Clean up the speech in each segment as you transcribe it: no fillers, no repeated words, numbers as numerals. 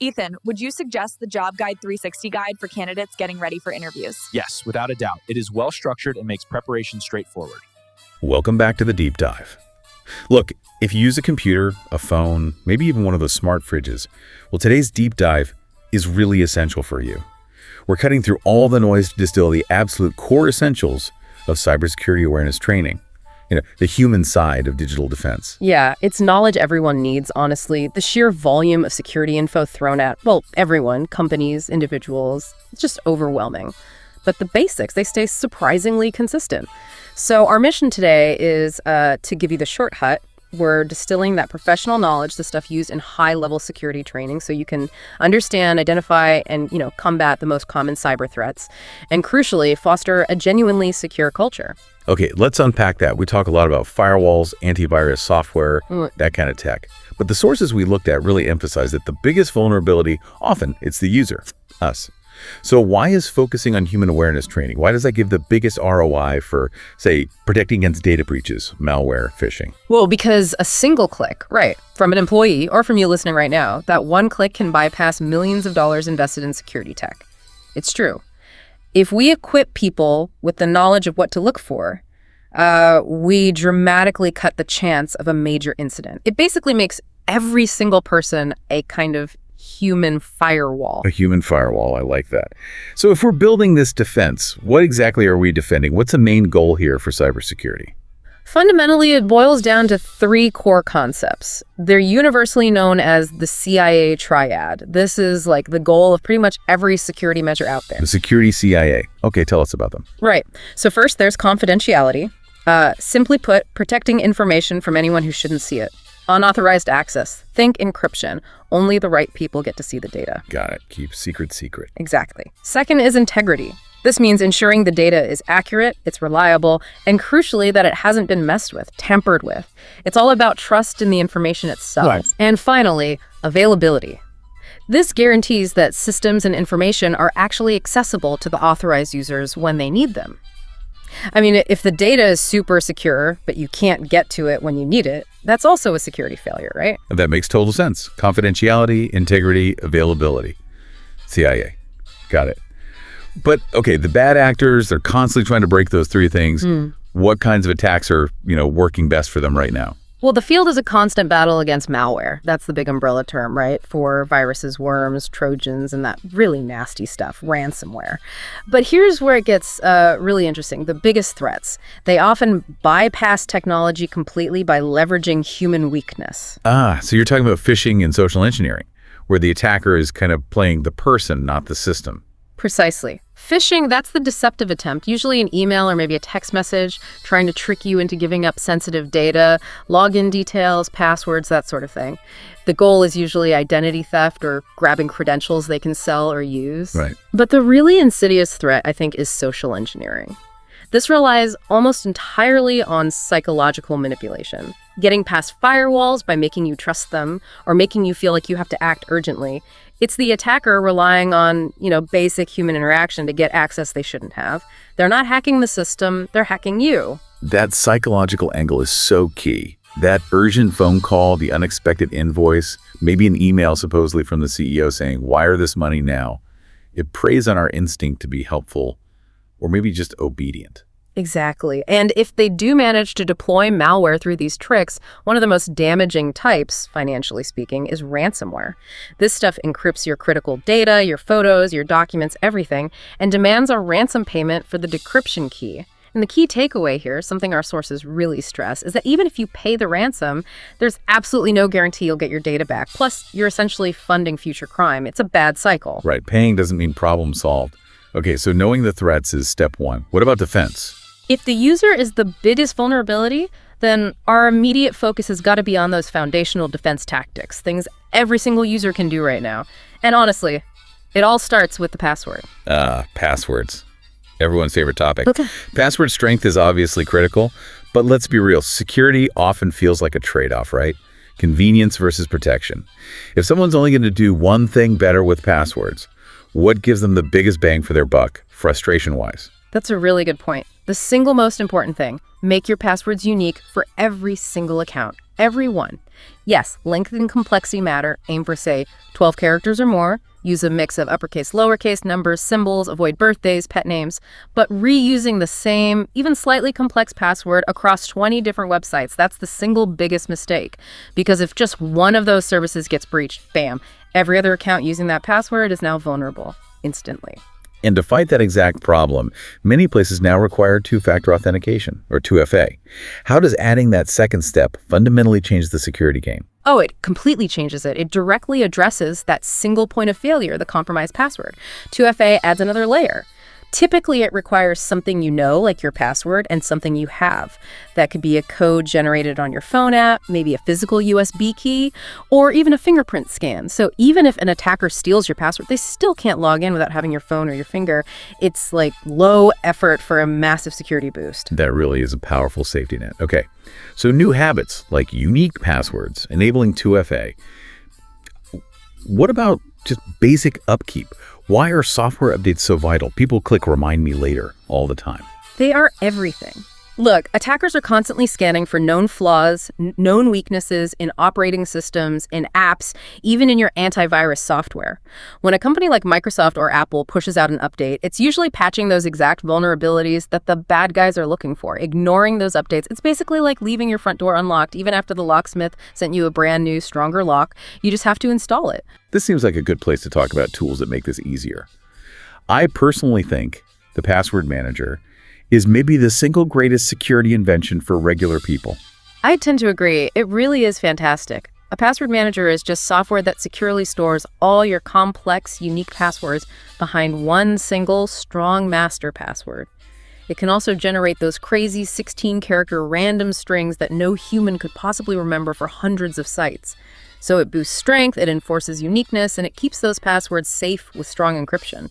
Ethan, would you suggest the Job Guide 360 guide for candidates getting ready for interviews? Yes, without a doubt. It is well structured and makes preparation straightforward. Welcome back to the deep dive. Look, if you use a computer, a phone, maybe even one of those smart fridges, well, today's deep dive is really essential for you. We're cutting through all the noise to distill the absolute core essentials of cybersecurity awareness training. The human side of digital defense. Yeah, it's knowledge everyone needs, honestly. The sheer volume of security info thrown at, well, everyone, companies, individuals, it's just overwhelming. But the basics, they stay surprisingly consistent. So our mission today is to give you the shortcut. We're distilling that professional knowledge, the stuff used in high-level security training, so you can understand, identify, and combat the most common cyber threats, and crucially, foster a genuinely secure culture. Okay, let's unpack that. We talk a lot about firewalls, antivirus software, that kind of tech. But the sources we looked at really emphasize that the biggest vulnerability, often, it's the user, us. So why is focusing on human awareness training? Why does that give the biggest ROI for, say, protecting against data breaches, malware, phishing? Well, because a single click, right, from an employee or from you listening right now, that one click can bypass millions of dollars invested in security tech. It's true. If we equip people with the knowledge of what to look for, we dramatically cut the chance of a major incident. It basically makes every single person a kind of human firewall. A human firewall, I like that. So if we're building this defense, what exactly are we defending? What's the main goal here for cybersecurity? Fundamentally, it boils down to three core concepts. They're universally known as the CIA triad. This is like the goal of pretty much every security measure out there. The security CIA. Okay, tell us about them. Right. So first, there's confidentiality. Simply put, protecting information from anyone who shouldn't see it. Unauthorized access. Think encryption. Only the right people get to see the data. Got it. Keep secret. Exactly. Second is integrity. This means ensuring the data is accurate, it's reliable, and crucially that it hasn't been messed with, tampered with. It's all about trust in the information itself. Right. And finally, availability. This guarantees that systems and information are actually accessible to the authorized users when they need them. I mean, if the data is super secure, but you can't get to it when you need it, that's also a security failure, right? That makes total sense. Confidentiality, integrity, availability. CIA. Got it. But, okay, the bad actors, they're constantly trying to break those three things. What kinds of attacks are, working best for them right now? Well, the field is a constant battle against malware. That's the big umbrella term, right? For viruses, worms, Trojans, and that really nasty stuff, ransomware. But here's where it gets really interesting. The biggest threats. They often bypass technology completely by leveraging human weakness. So you're talking about phishing and social engineering, where the attacker is kind of playing the person, not the system. Precisely. Phishing, that's the deceptive attempt, usually an email or maybe a text message, trying to trick you into giving up sensitive data, login details, passwords, that sort of thing. The goal is usually identity theft or grabbing credentials they can sell or use. Right. But the really insidious threat, I think, is social engineering. This relies almost entirely on psychological manipulation, getting past firewalls by making you trust them or making you feel like you have to act urgently. It's the attacker relying on, basic human interaction to get access they shouldn't have. They're not hacking the system, they're hacking you. That psychological angle is so key. That urgent phone call, the unexpected invoice, maybe an email supposedly from the CEO saying, wire this money now. It preys on our instinct to be helpful or maybe just obedient. Exactly. And if they do manage to deploy malware through these tricks, one of the most damaging types, financially speaking, is ransomware. This stuff encrypts your critical data, your photos, your documents, everything, and demands a ransom payment for the decryption key. And the key takeaway here, something our sources really stress, is that even if you pay the ransom, there's absolutely no guarantee you'll get your data back. Plus, you're essentially funding future crime. It's a bad cycle. Right. Paying doesn't mean problem solved. Okay, so knowing the threats is step one. What about defense? If the user is the biggest vulnerability, then our immediate focus has got to be on those foundational defense tactics, things every single user can do right now. And honestly, it all starts with the password. Passwords. Everyone's favorite topic. Okay. Password strength is obviously critical, but let's be real. Security often feels like a trade-off, right? Convenience versus protection. If someone's only going to do one thing better with passwords, what gives them the biggest bang for their buck, frustration-wise? That's a really good point. The single most important thing, make your passwords unique for every single account, every one. Yes, length and complexity matter. Aim for, say, 12 characters or more. Use a mix of uppercase, lowercase numbers, symbols, avoid birthdays, pet names. But reusing the same, even slightly complex password across 20 different websites, that's the single biggest mistake. Because if just one of those services gets breached, bam, every other account using that password is now vulnerable instantly. And to fight that exact problem, many places now require two-factor authentication, or 2FA. How does adding that second step fundamentally change the security game? Oh, it completely changes it. It directly addresses that single point of failure, the compromised password. 2FA adds another layer. Typically, it requires something you know, like your password, and something you have. That could be a code generated on your phone app, maybe a physical USB key, or even a fingerprint scan. So even if an attacker steals your password, they still can't log in without having your phone or your finger. It's like low effort for a massive security boost. That really is a powerful safety net. Okay, so new habits like unique passwords, enabling 2FA. What about just basic upkeep? Why are software updates so vital? People click remind me later all the time. They are everything. Look, attackers are constantly scanning for known flaws, known weaknesses in operating systems, in apps, even in your antivirus software. When a company like Microsoft or Apple pushes out an update, it's usually patching those exact vulnerabilities that the bad guys are looking for. Ignoring those updates, it's basically like leaving your front door unlocked, even after the locksmith sent you a brand new, stronger lock. You just have to install it. This seems like a good place to talk about tools that make this easier. I personally think the password manager is maybe the single greatest security invention for regular people. I tend to agree. It really is fantastic. A password manager is just software that securely stores all your complex, unique passwords behind one single, strong master password. It can also generate those crazy 16-character random strings that no human could possibly remember for hundreds of sites. So it boosts strength, it enforces uniqueness, and it keeps those passwords safe with strong encryption.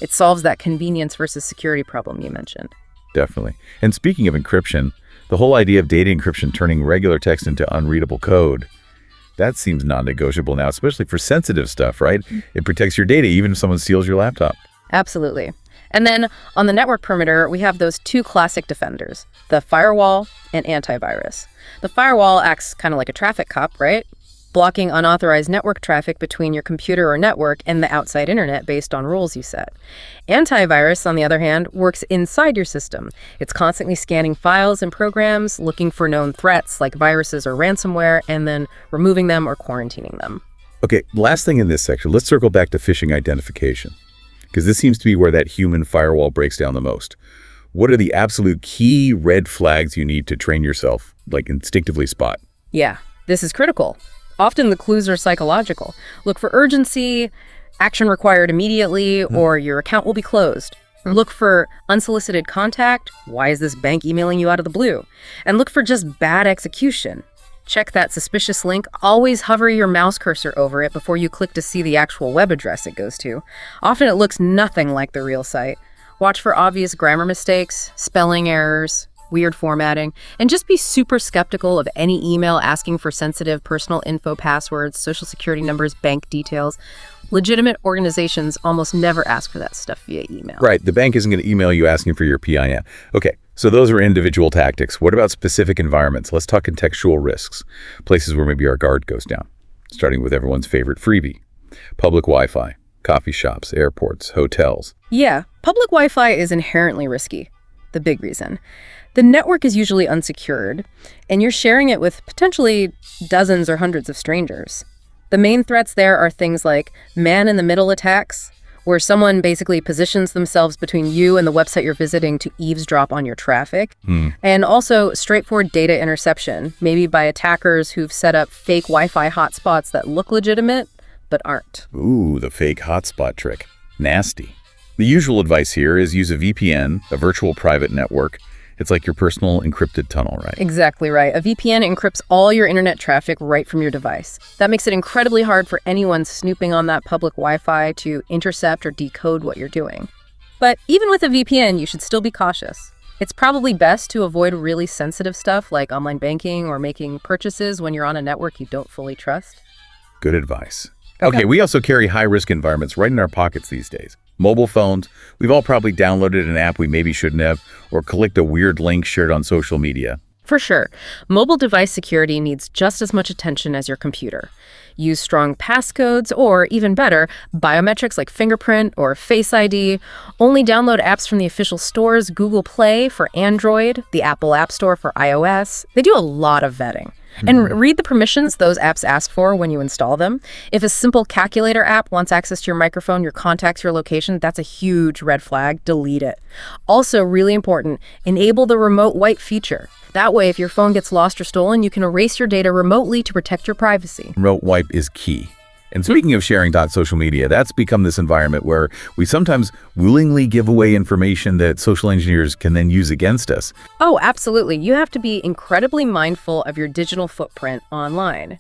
It solves that convenience versus security problem you mentioned. Definitely. And speaking of encryption, the whole idea of data encryption turning regular text into unreadable code, that seems non-negotiable now, especially for sensitive stuff, right? It protects your data even if someone steals your laptop. Absolutely. And then on the network perimeter, we have those two classic defenders, the firewall and antivirus. The firewall acts kind of like a traffic cop, right? Blocking unauthorized network traffic between your computer or network and the outside internet based on rules you set. Antivirus, on the other hand, works inside your system. It's constantly scanning files and programs, looking for known threats like viruses or ransomware, and then removing them or quarantining them. Okay, last thing in this section, let's circle back to phishing identification, because this seems to be where that human firewall breaks down the most. What are the absolute key red flags you need to train yourself, like instinctively spot? Yeah, this is critical. Often the clues are psychological. Look for urgency, action required immediately, or your account will be closed. Look for unsolicited contact. Why is this bank emailing you out of the blue? And look for just bad execution. Check that suspicious link. Always hover your mouse cursor over it before you click to see the actual web address it goes to. Often it looks nothing like the real site. Watch for obvious grammar mistakes, spelling errors, weird formatting, and just be super skeptical of any email asking for sensitive personal info, passwords, social security numbers, bank details. Legitimate organizations almost never ask for that stuff via email. Right. The bank isn't going to email you asking for your PIN. Okay. So those are individual tactics. What about specific environments? Let's talk contextual risks. Places where maybe our guard goes down. Starting with everyone's favorite freebie. Public Wi-Fi, coffee shops, airports, hotels. Yeah. Public Wi-Fi is inherently risky. The big reason. The network is usually unsecured, and you're sharing it with potentially dozens or hundreds of strangers. The main threats there are things like man-in-the-middle attacks, where someone basically positions themselves between you and the website you're visiting to eavesdrop on your traffic, and also straightforward data interception, maybe by attackers who've set up fake Wi-Fi hotspots that look legitimate, but aren't. Ooh, the fake hotspot trick. Nasty. The usual advice here is use a VPN, a virtual private network. It's like your personal encrypted tunnel, right? Exactly right. A VPN encrypts all your internet traffic right from your device. That makes it incredibly hard for anyone snooping on that public Wi-Fi to intercept or decode what you're doing. But even with a VPN, you should still be cautious. It's probably best to avoid really sensitive stuff like online banking or making purchases when you're on a network you don't fully trust. Good advice. Okay, we also carry high-risk environments right in our pockets these days. Mobile phones, we've all probably downloaded an app we maybe shouldn't have, or clicked a weird link shared on social media. For sure, mobile device security needs just as much attention as your computer. Use strong passcodes or, even better, biometrics like fingerprint or Face ID. Only download apps from the official stores, Google Play for Android, the Apple App Store for iOS. They do a lot of vetting. And read the permissions those apps ask for when you install them. If a simple calculator app wants access to your microphone, your contacts, your location, that's a huge red flag. Delete it. Also, really important, enable the remote wipe feature. That way, if your phone gets lost or stolen, you can erase your data remotely to protect your privacy. Remote wipe is key. And speaking of sharing social media, that's become this environment where we sometimes willingly give away information that social engineers can then use against us. Oh, absolutely. You have to be incredibly mindful of your digital footprint online.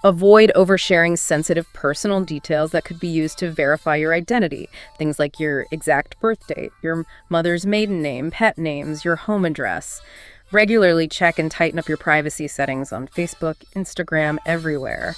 Avoid oversharing sensitive personal details that could be used to verify your identity. Things like your exact birth date, your mother's maiden name, pet names, your home address. Regularly check and tighten up your privacy settings on Facebook, Instagram, everywhere.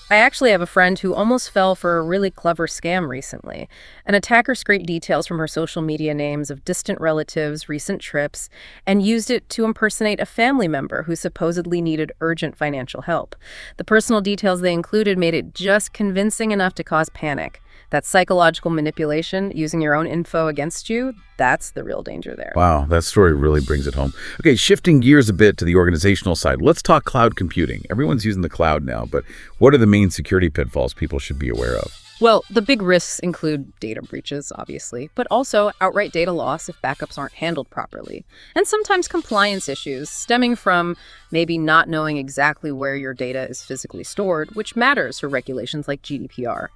I actually have a friend who almost fell for a really clever scam recently. An attacker scraped details from her social media names of distant relatives, recent trips, and used it to impersonate a family member who supposedly needed urgent financial help. The personal details they included made it just convincing enough to cause panic. That psychological manipulation, using your own info against you, that's the real danger there. Wow, that story really brings it home. Okay, shifting gears a bit to the organizational side, let's talk cloud computing. Everyone's using the cloud now, but what are the main security pitfalls people should be aware of? Well, the big risks include data breaches, obviously, but also outright data loss if backups aren't handled properly. And sometimes compliance issues stemming from maybe not knowing exactly where your data is physically stored, which matters for regulations like GDPR.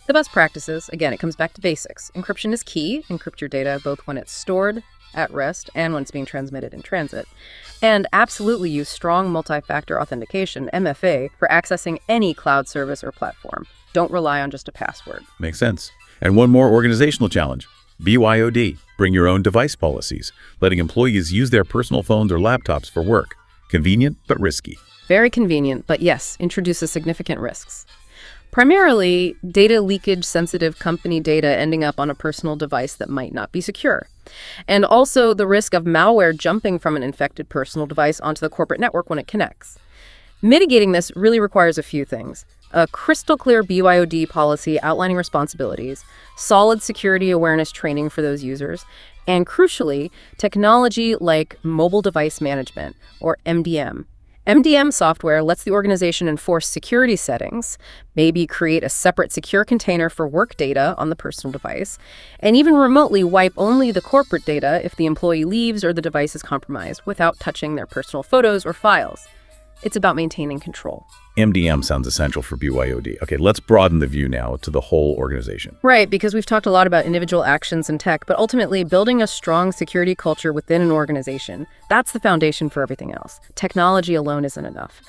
The best practices, again, it comes back to basics. Encryption is key. Encrypt your data both when it's stored at rest and when it's being transmitted in transit. And absolutely use strong multi-factor authentication, MFA, for accessing any cloud service or platform. Don't rely on just a password. Makes sense. And one more organizational challenge, BYOD, bring your own device policies, letting employees use their personal phones or laptops for work. Convenient, but risky. Very convenient, but yes, introduces significant risks. Primarily, data leakage-sensitive company data ending up on a personal device that might not be secure. And also the risk of malware jumping from an infected personal device onto the corporate network when it connects. Mitigating this really requires a few things. A crystal clear BYOD policy outlining responsibilities, solid security awareness training for those users, and crucially, technology like mobile device management, or MDM. MDM software lets the organization enforce security settings, maybe create a separate secure container for work data on the personal device, and even remotely wipe only the corporate data if the employee leaves or the device is compromised without touching their personal photos or files. It's about maintaining control. MDM sounds essential for BYOD. Okay, let's broaden the view now to the whole organization. Right, because we've talked a lot about individual actions in tech, but ultimately building a strong security culture within an organization, that's the foundation for everything else. Technology alone isn't enough.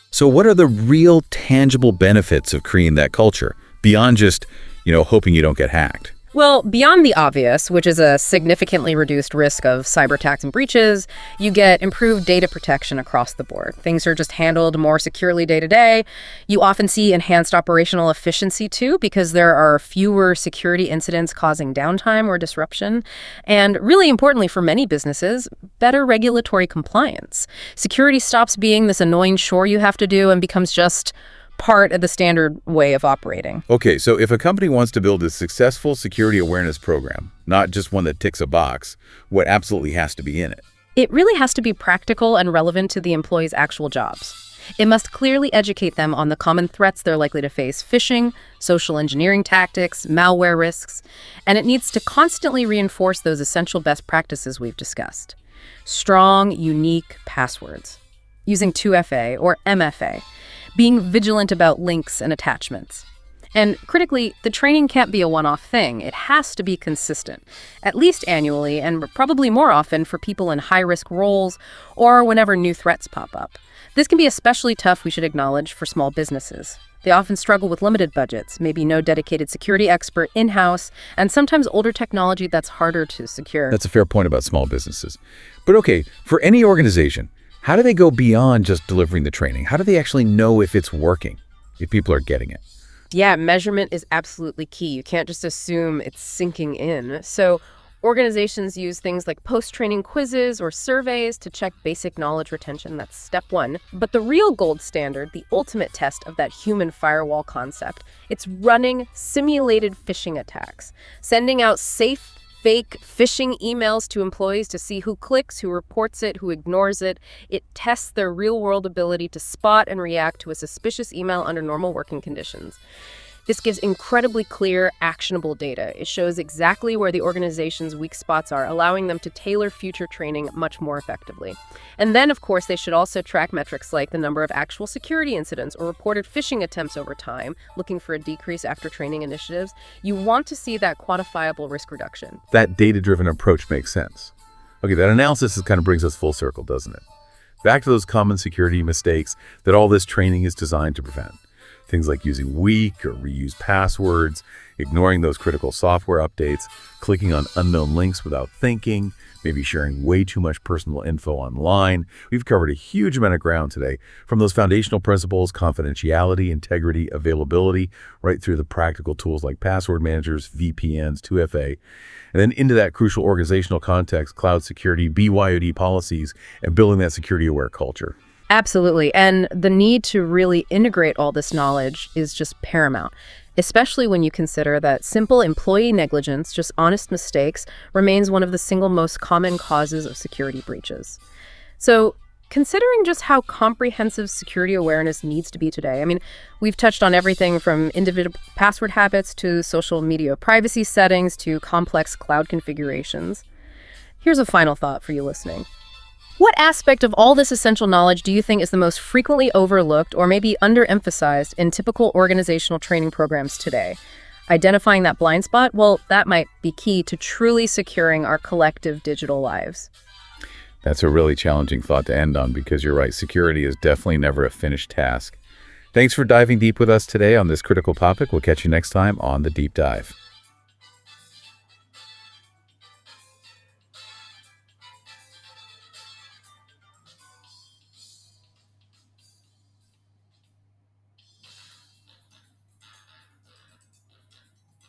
So what are the real tangible benefits of creating that culture beyond just, hoping you don't get hacked? Well, beyond the obvious, which is a significantly reduced risk of cyber attacks and breaches, you get improved data protection across the board. Things are just handled more securely day to day. You often see enhanced operational efficiency too, because there are fewer security incidents causing downtime or disruption. And really importantly for many businesses, better regulatory compliance. Security stops being this annoying chore you have to do and becomes just part of the standard way of operating. Okay, so if a company wants to build a successful security awareness program, not just one that ticks a box, what absolutely has to be in it? It really has to be practical and relevant to the employees' actual jobs. It must clearly educate them on the common threats they're likely to face: phishing, social engineering tactics, malware risks, and it needs to constantly reinforce those essential best practices we've discussed. Strong, unique passwords, using 2FA or MFA, being vigilant about links and attachments. And critically, the training can't be a one-off thing. It has to be consistent, at least annually, and probably more often for people in high-risk roles or whenever new threats pop up. This can be especially tough, we should acknowledge, for small businesses. They often struggle with limited budgets, maybe no dedicated security expert in-house, and sometimes older technology that's harder to secure. That's a fair point about small businesses. But okay, for any organization, how do they go beyond just delivering the training? How do they actually know if it's working, if people are getting it? Yeah, measurement is absolutely key. You can't just assume it's sinking in. So Organizations use things like post-training quizzes or surveys to check basic knowledge retention. That's step one. But the real gold standard, the ultimate test of that human firewall concept, it's running simulated phishing attacks, sending out safe, fake phishing emails to employees to see who clicks, who reports it, who ignores it. It tests their real-world ability to spot and react to a suspicious email under normal working conditions. This gives incredibly clear, actionable data. It shows exactly where the organization's weak spots are, allowing them to tailor future training much more effectively. And then, of course, they should also track metrics like the number of actual security incidents or reported phishing attempts over time, looking for a decrease after training initiatives. You want to see that quantifiable risk reduction. That data-driven approach makes sense. Okay, that analysis kind of brings us full circle, doesn't it? Back to those common security mistakes that all this training is designed to prevent. Things like using weak or reused passwords, ignoring those critical software updates, clicking on unknown links without thinking, maybe sharing way too much personal info online. We've covered a huge amount of ground today, from those foundational principles, confidentiality, integrity, availability, right through the practical tools like password managers, VPNs, 2FA, and then into that crucial organizational context, cloud security, BYOD policies, and building that security-aware culture. Absolutely. And the need to really integrate all this knowledge is just paramount, especially when you consider that simple employee negligence, just honest mistakes, remains one of the single most common causes of security breaches. So considering just how comprehensive security awareness needs to be today, I mean, we've touched on everything from individual password habits to social media privacy settings to complex cloud configurations. Here's a final thought for you listening. What aspect of all this essential knowledge do you think is the most frequently overlooked or maybe underemphasized in typical organizational training programs today? Identifying that blind spot, well, that might be key to truly securing our collective digital lives. That's a really challenging thought to end on, because you're right, security is definitely never a finished task. Thanks for diving deep with us today on this critical topic. We'll catch you next time on The Deep Dive.